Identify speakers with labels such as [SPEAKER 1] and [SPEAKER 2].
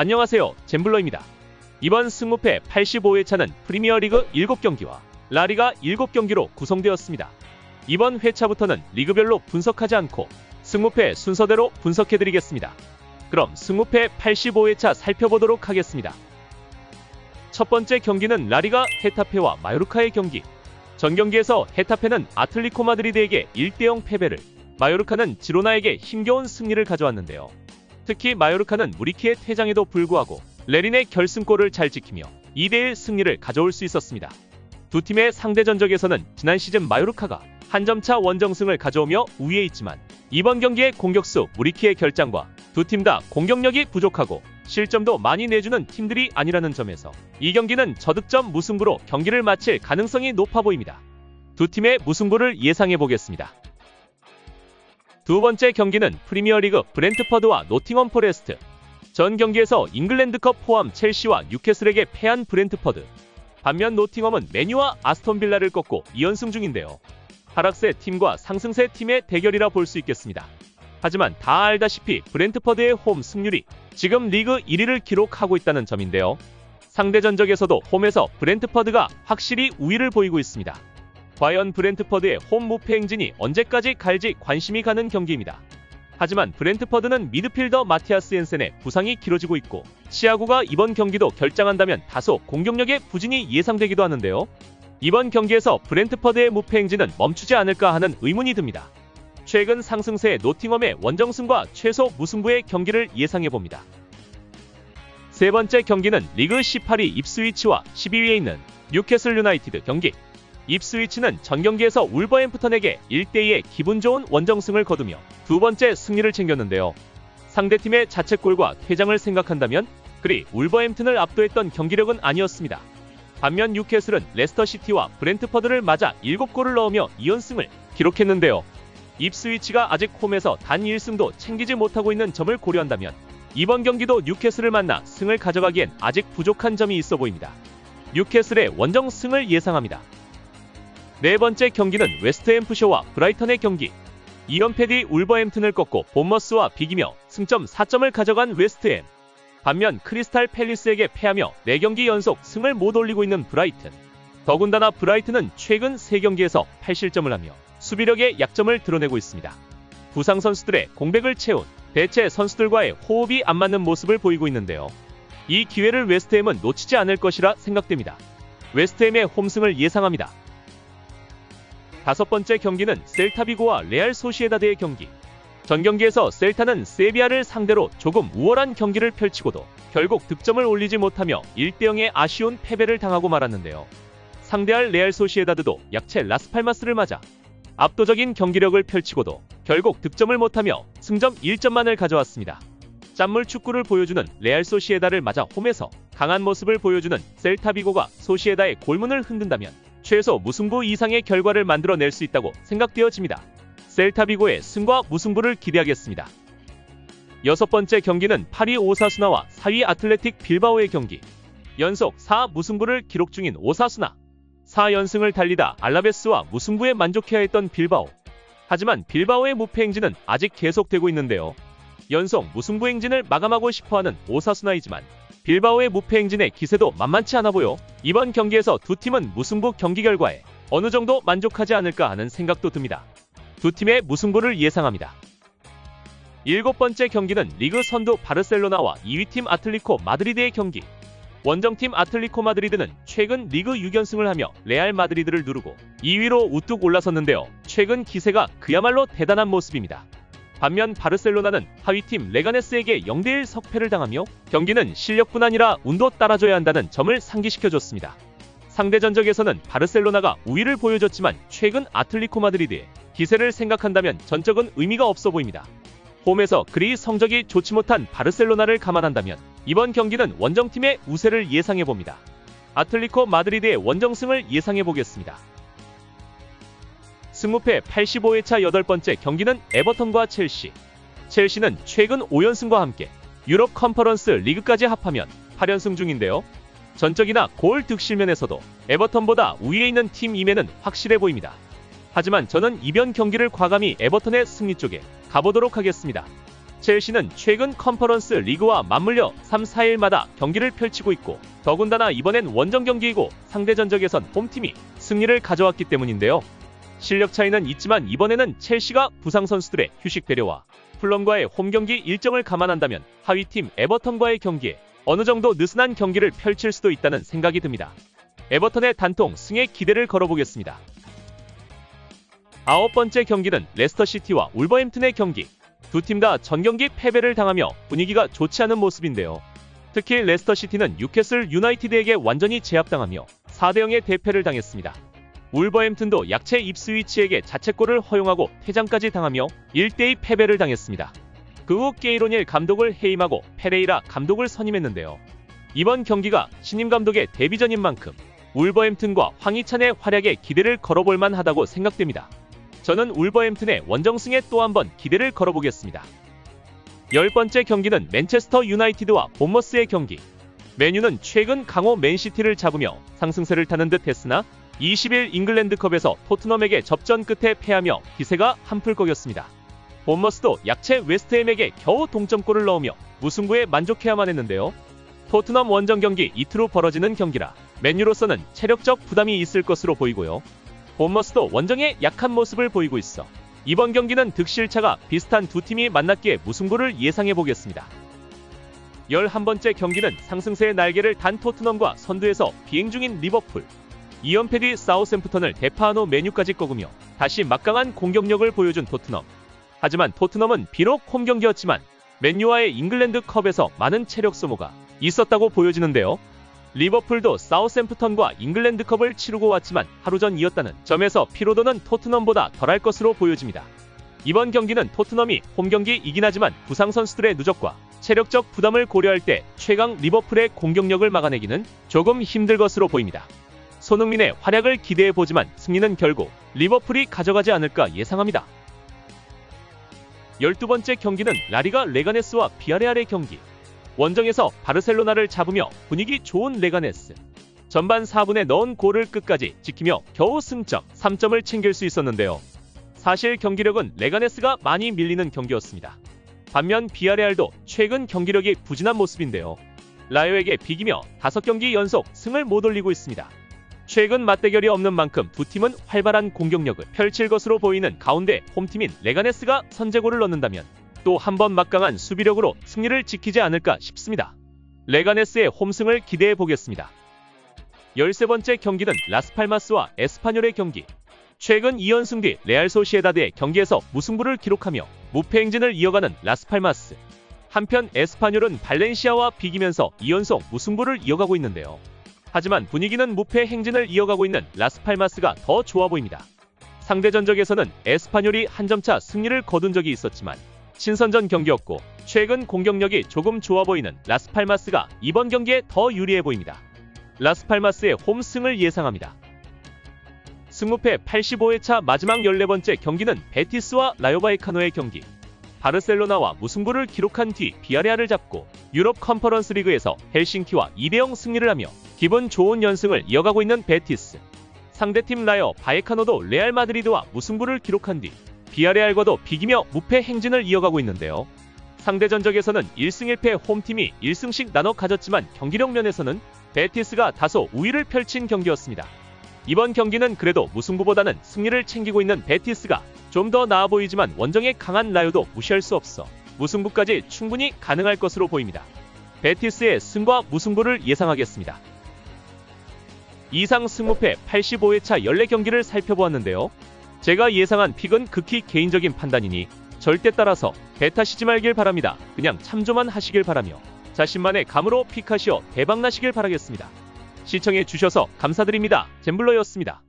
[SPEAKER 1] 안녕하세요, 잼블러입니다. 이번 승무패 85회차는 프리미어리그 7경기와 라리가 7경기로 구성되었습니다. 이번 회차부터는 리그별로 분석하지 않고 승무패 순서대로 분석해드리겠습니다. 그럼 승무패 85회차 살펴보도록 하겠습니다. 첫 번째 경기는 라리가 헤타페와 마요르카의 경기. 전 경기에서 헤타페는 아틀리코 마드리드에게 1대0 패배를, 마요르카는 지로나에게 힘겨운 승리를 가져왔는데요. 특히 마요르카는 무리키의 퇴장에도 불구하고 레린의 결승골을 잘 지키며 2대1 승리를 가져올 수 있었습니다. 두 팀의 상대 전적에서는 지난 시즌 마요르카가 한 점차 원정승을 가져오며 우위에 있지만 이번 경기의 공격수 무리키의 결장과 두 팀 다 공격력이 부족하고 실점도 많이 내주는 팀들이 아니라는 점에서 이 경기는 저득점 무승부로 경기를 마칠 가능성이 높아 보입니다. 두 팀의 무승부를 예상해 보겠습니다. 두 번째 경기는 프리미어리그 브렌트퍼드와 노팅엄 포레스트. 전 경기에서 잉글랜드컵 포함 첼시와 뉴캐슬에게 패한 브렌트퍼드. 반면 노팅엄은 맨유와 아스톤빌라를 꺾고 2연승 중인데요. 하락세 팀과 상승세 팀의 대결이라 볼 수 있겠습니다. 하지만 다 알다시피 브렌트퍼드의 홈 승률이 지금 리그 1위를 기록하고 있다는 점인데요. 상대 전적에서도 홈에서 브렌트퍼드가 확실히 우위를 보이고 있습니다. 과연 브렌트퍼드의 홈 무패 행진이 언제까지 갈지 관심이 가는 경기입니다. 하지만 브렌트퍼드는 미드필더 마티아스 옌센의 부상이 길어지고 있고 치아고가 이번 경기도 결장한다면 다소 공격력의 부진이 예상되기도 하는데요. 이번 경기에서 브렌트퍼드의 무패 행진은 멈추지 않을까 하는 의문이 듭니다. 최근 상승세의 노팅엄의 원정승과 최소 무승부의 경기를 예상해봅니다. 세 번째 경기는 리그 18위 입스위치와 12위에 있는 뉴캐슬 유나이티드 경기. 입스위치는 전 경기에서 울버햄프턴에게 1대2의 기분 좋은 원정승을 거두며 두 번째 승리를 챙겼는데요. 상대팀의 자책골과 퇴장을 생각한다면 그리 울버햄튼을 압도했던 경기력은 아니었습니다. 반면 뉴캐슬은 레스터시티와 브렌트퍼드를 맞아 7골을 넣으며 2연승을 기록했는데요. 입스위치가 아직 홈에서 단 1승도 챙기지 못하고 있는 점을 고려한다면 이번 경기도 뉴캐슬을 만나 승을 가져가기엔 아직 부족한 점이 있어 보입니다. 뉴캐슬의 원정승을 예상합니다. 네 번째 경기는 웨스트햄프셔와 브라이턴의 경기. 2연패 뒤 울버햄튼을 꺾고 본머스와 비기며 승점 4점을 가져간 웨스트햄. 반면 크리스탈 팰리스에게 패하며 4경기 연속 승을 못 올리고 있는 브라이튼. 더군다나 브라이튼은 최근 3경기에서 8실점을 하며 수비력의 약점을 드러내고 있습니다. 부상 선수들의 공백을 채운 대체 선수들과의 호흡이 안 맞는 모습을 보이고 있는데요. 이 기회를 웨스트햄은 놓치지 않을 것이라 생각됩니다. 웨스트햄의 홈승을 예상합니다. 다섯 번째 경기는 셀타비고와 레알 소시에다드의 경기. 전 경기에서 셀타는 세비야를 상대로 조금 우월한 경기를 펼치고도 결국 득점을 올리지 못하며 1대0의 아쉬운 패배를 당하고 말았는데요. 상대할 레알 소시에다드도 약체 라스팔마스를 맞아 압도적인 경기력을 펼치고도 결국 득점을 못하며 승점 1점만을 가져왔습니다. 짠물 축구를 보여주는 레알 소시에다를 맞아 홈에서 강한 모습을 보여주는 셀타비고가 소시에다의 골문을 흔든다면 최소 무승부 이상의 결과를 만들어낼 수 있다고 생각되어집니다. 셀타비고의 승과 무승부를 기대하겠습니다. 여섯 번째 경기는 8위 오사수나와 4위 아틀레틱 빌바오의 경기. 연속 4무승부를 기록 중인 오사수나. 4연승을 달리다 알라베스와 무승부에 만족해야 했던 빌바오. 하지만 빌바오의 무패 행진은 아직 계속되고 있는데요. 연속 무승부 행진을 마감하고 싶어하는 오사수나이지만 빌바오의 무패 행진의 기세도 만만치 않아 보여 이번 경기에서 두 팀은 무승부 경기 결과에 어느 정도 만족하지 않을까 하는 생각도 듭니다. 두 팀의 무승부를 예상합니다. 일곱 번째 경기는 리그 선두 바르셀로나와 2위팀 아틀리코 마드리드의 경기. 원정팀 아틀리코 마드리드는 최근 리그 6연승을 하며 레알 마드리드를 누르고 2위로 우뚝 올라섰는데요. 최근 기세가 그야말로 대단한 모습입니다. 반면 바르셀로나는 하위팀 레가네스에게 0대1 석패를 당하며 경기는 실력뿐 아니라 운도 따라줘야 한다는 점을 상기시켜줬습니다. 상대 전적에서는 바르셀로나가 우위를 보여줬지만 최근 아틀리코 마드리드의 기세를 생각한다면 전적은 의미가 없어 보입니다. 홈에서 그리 성적이 좋지 못한 바르셀로나를 감안한다면 이번 경기는 원정팀의 우세를 예상해봅니다. 아틀리코 마드리드의 원정승을 예상해보겠습니다. 승무패 85회차 8번째 경기는 에버턴과 첼시. 첼시는 최근 5연승과 함께 유럽 컨퍼런스 리그까지 합하면 8연승 중인데요. 전적이나 골 득실면에서도 에버턴보다 우위에 있는 팀임에는 확실해 보입니다. 하지만 저는 이번 경기를 과감히 에버턴의 승리 쪽에 가보도록 하겠습니다. 첼시는 최근 컨퍼런스 리그와 맞물려 3, 4일마다 경기를 펼치고 있고 더군다나 이번엔 원정 경기이고 상대 전적에선 홈팀이 승리를 가져왔기 때문인데요. 실력 차이는 있지만 이번에는 첼시가 부상 선수들의 휴식 배려와 풀럼과의 홈경기 일정을 감안한다면 하위팀 에버턴과의 경기에 어느 정도 느슨한 경기를 펼칠 수도 있다는 생각이 듭니다. 에버턴의 단통 승에 기대를 걸어보겠습니다. 9번째 경기는 레스터시티와 울버햄튼의 경기. 두 팀 다 전경기 패배를 당하며 분위기가 좋지 않은 모습인데요. 특히 레스터시티는 뉴캐슬 유나이티드에게 완전히 제압당하며 4대0의 대패를 당했습니다. 울버햄튼도 약체 입스위치에게 자책골을 허용하고 퇴장까지 당하며 1대2 패배를 당했습니다. 그 후 게이로닐 감독을 해임하고 페레이라 감독을 선임했는데요. 이번 경기가 신임 감독의 데뷔전인 만큼 울버햄튼과 황희찬의 활약에 기대를 걸어볼 만하다고 생각됩니다. 저는 울버햄튼의 원정승에 또 한 번 기대를 걸어보겠습니다. 10번째 경기는 맨체스터 유나이티드와 본머스의 경기. 맨유는 최근 강호 맨시티를 잡으며 상승세를 타는 듯 했으나 20일 잉글랜드컵에서 토트넘에게 접전 끝에 패하며 기세가 한풀 꺾였습니다. 본머스도 약체 웨스트햄에게 겨우 동점골을 넣으며 무승부에 만족해야만 했는데요. 토트넘 원정 경기 이틀 후 벌어지는 경기라 맨유로서는 체력적 부담이 있을 것으로 보이고요. 본머스도 원정에 약한 모습을 보이고 있어 이번 경기는 득실차가 비슷한 두 팀이 만났기에 무승부를 예상해보겠습니다. 11번째 경기는 상승세의 날개를 단 토트넘과 선두에서 비행 중인 리버풀. 2연패 뒤 사우샘프턴을 대파한 후 메뉴까지 꺾으며 다시 막강한 공격력을 보여준 토트넘. 하지만 토트넘은 비록 홈경기였지만 맨유와의 잉글랜드컵에서 많은 체력 소모가 있었다고 보여지는데요. 리버풀도 사우샘프턴과 잉글랜드컵을 치르고 왔지만 하루 전이었다는 점에서 피로도는 토트넘보다 덜할 것으로 보여집니다. 이번 경기는 토트넘이 홈경기이긴 하지만 부상 선수들의 누적과 체력적 부담을 고려할 때 최강 리버풀의 공격력을 막아내기는 조금 힘들 것으로 보입니다. 손흥민의 활약을 기대해보지만 승리는 결국 리버풀이 가져가지 않을까 예상합니다. 12번째 경기는 라리가 레가네스와 비아레알의 경기. 원정에서 바르셀로나를 잡으며 분위기 좋은 레가네스. 전반 4분에 넣은 골을 끝까지 지키며 겨우 승점 3점을 챙길 수 있었는데요. 사실 경기력은 레가네스가 많이 밀리는 경기였습니다. 반면 비아레알도 최근 경기력이 부진한 모습인데요. 라요에게 비기며 5경기 연속 승을 못 올리고 있습니다. 최근 맞대결이 없는 만큼 두 팀은 활발한 공격력을 펼칠 것으로 보이는 가운데 홈팀인 레가네스가 선제골을 넣는다면 또 한 번 막강한 수비력으로 승리를 지키지 않을까 싶습니다. 레가네스의 홈승을 기대해 보겠습니다. 13번째 경기는 라스팔마스와 에스파뇰의 경기. 최근 2연승 뒤 레알 소시에다드의 경기에서 무승부를 기록하며 무패 행진을 이어가는 라스팔마스. 한편 에스파뇰은 발렌시아와 비기면서 2연속 무승부를 이어가고 있는데요. 하지만 분위기는 무패 행진을 이어가고 있는 라스팔마스가 더 좋아 보입니다. 상대 전적에서는 에스파뇰이 한 점차 승리를 거둔 적이 있었지만 친선전 경기였고 최근 공격력이 조금 좋아 보이는 라스팔마스가 이번 경기에 더 유리해 보입니다. 라스팔마스의 홈승을 예상합니다. 승무패 85회차 마지막 14번째 경기는 베티스와 라요 바이카노의 경기. 바르셀로나와 무승부를 기록한 뒤 비아레알을 잡고 유럽 컨퍼런스 리그에서 헬싱키와 2대0 승리를 하며 기분 좋은 연승을 이어가고 있는 베티스. 상대팀 라요 바이카노도 레알 마드리드와 무승부를 기록한 뒤 비아레알과도 비기며 무패 행진을 이어가고 있는데요. 상대 전적에서는 1승 1패 홈팀이 1승씩 나눠 가졌지만 경기력 면에서는 베티스가 다소 우위를 펼친 경기였습니다. 이번 경기는 그래도 무승부보다는 승리를 챙기고 있는 베티스가 좀 더 나아 보이지만 원정에 강한 라요도 무시할 수 없어 무승부까지 충분히 가능할 것으로 보입니다. 베티스의 승과 무승부를 예상하겠습니다. 이상 승무패 85회차 14경기를 살펴보았는데요. 제가 예상한 픽은 극히 개인적인 판단이니 절대 따라서 배 타시지 말길 바랍니다. 그냥 참조만 하시길 바라며 자신만의 감으로 픽하시어 대박나시길 바라겠습니다. 시청해주셔서 감사드립니다. 잼블러였습니다.